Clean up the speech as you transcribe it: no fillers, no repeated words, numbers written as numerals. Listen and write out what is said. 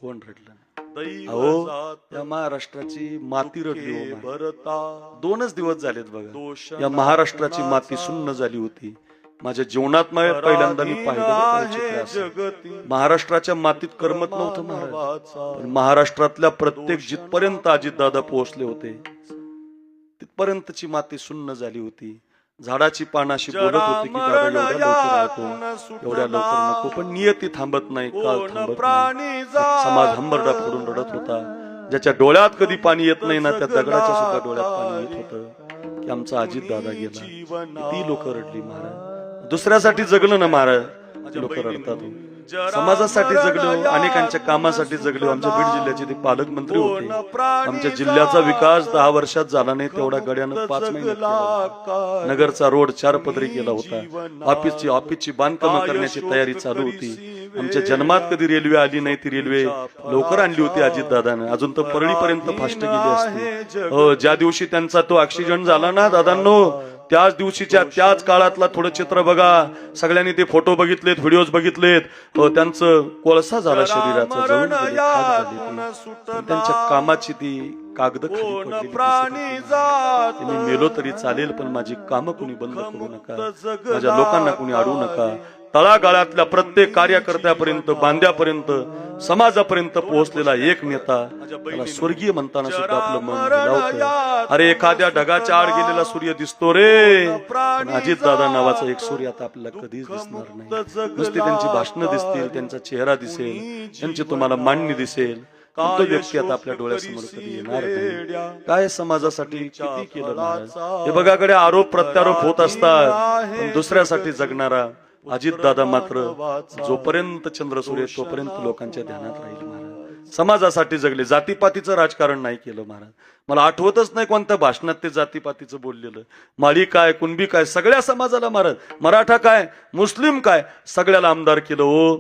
कोण रडलं? अहो या महाराष्ट्राची माती रडली हो. दोनच दिवस झालेत बघा, या महाराष्ट्राची माती सुन्न झाली होती. माझ्या जीवनात पहिल्यांदा मी पाहिलं महाराष्ट्राच्या मातीत करमत नव्हतं महाराज, पण महाराष्ट्रातल्या प्रत्येक जिथपर्यंत अजितदादा पोहोचले होते तिथपर्यंतची माती सुन्न झाली होती. झाडाची पानाशी बोलत होती की दादा एवढ्या लवकर नको, एवढ्या लवकर नको, पण नियती थांबत नाही, काळ थांबत नाही. समाज हंबरडा फोडून रडत होता. ज्याच्या डोळ्यात कधी पाणी येत नाही ना, त्या दगडाच्या सुद्धा डोळ्यात पाणी येत होतं की आमचा अजित दादा गेला. किती लोक रडली महाराज. दुसऱ्यासाठी जगलं ना महाराज, लोक रडतात. समाजासाठी जगलो, अनेकांच्या कामासाठी जगलो. आमच्या बीड जिल्ह्याचे ते पालकमंत्री होते. आमच्या जिल्ह्याचा विकास 10 वर्षात झाला नाही तेवढा गड्यानं 5 महिन्यात नगरचा रोड 4 पदरी केला होता. ऑफिसची बांधकाम करण्याची तयारी चालू होती. आमच्या जन्मात कधी रेल्वे आली नाही, ती रेल्वे लवकर आणली होती अजितदादानं. अजून तर परळीपर्यंत फास्ट गेली असते. ज्या दिवशी त्यांचा तो ऍक्सिडेंट झाला ना दादांनो, त्याच दिवशीच्या त्याच काळातला थोडं चित्र बघा. सगळ्यांनी ते फोटो बघितलेत, व्हिडिओज बघितलेत. त्यांचं कोळसा झाला शरीराचा, जळून गेले, खाक झाली. त्यांच्या कामाची ती कागद खाली पडली. मी मेलो तरी चालेल, पण माझी कामं कुणी बंद करू नका, माझ्या लोकांना कुणी अडवू नका. तळागाळातल्या प्रत्येक कार्यकर्त्यापर्यंत, बांध्यापर्यंत, समाजापर्यंत पोहोचलेला एक नेता, त्याला स्वर्गीय म्हणताना सुद्धा आपलं मन दिलावतं. अरे एखाद्या ढगाच्या आड गेलेला सूर्य दिसतो रे, पण अजित दादा नावाचा एक सूर्य आता आपल्याला कधीच दिसणार नाही. नुसती त्यांची भाषणं दिसतील, त्यांचा चेहरा दिसेल, त्यांची तुम्हाला मांडणी दिसेल, तो व्यक्ती आता आपल्या डोळ्यासमोर कधी येणार नाही. काय समाजासाठी किती केलं महाराज. हे बघाकडे आरोप प्रत्यारोप होत असतात, पण दुसऱ्यासाठी जगणारा अजित दादा मात्र जोपर्यंत चंद्रसूर्य तोपर्यंत लोकांच्या ध्यानात राहील महाराज. समाजासाठी जगले, जातीपातीचं राजकारण नाही केलं महाराज. मला आठवतच नाही कोणत्या भाषणात ते जातीपातीचं बोललेलं. माळी काय, कुणबी काय, सगळ्या समाजाला महाराज, मराठा काय, मुस्लिम काय, सगळ्याला आमदार केलं हो.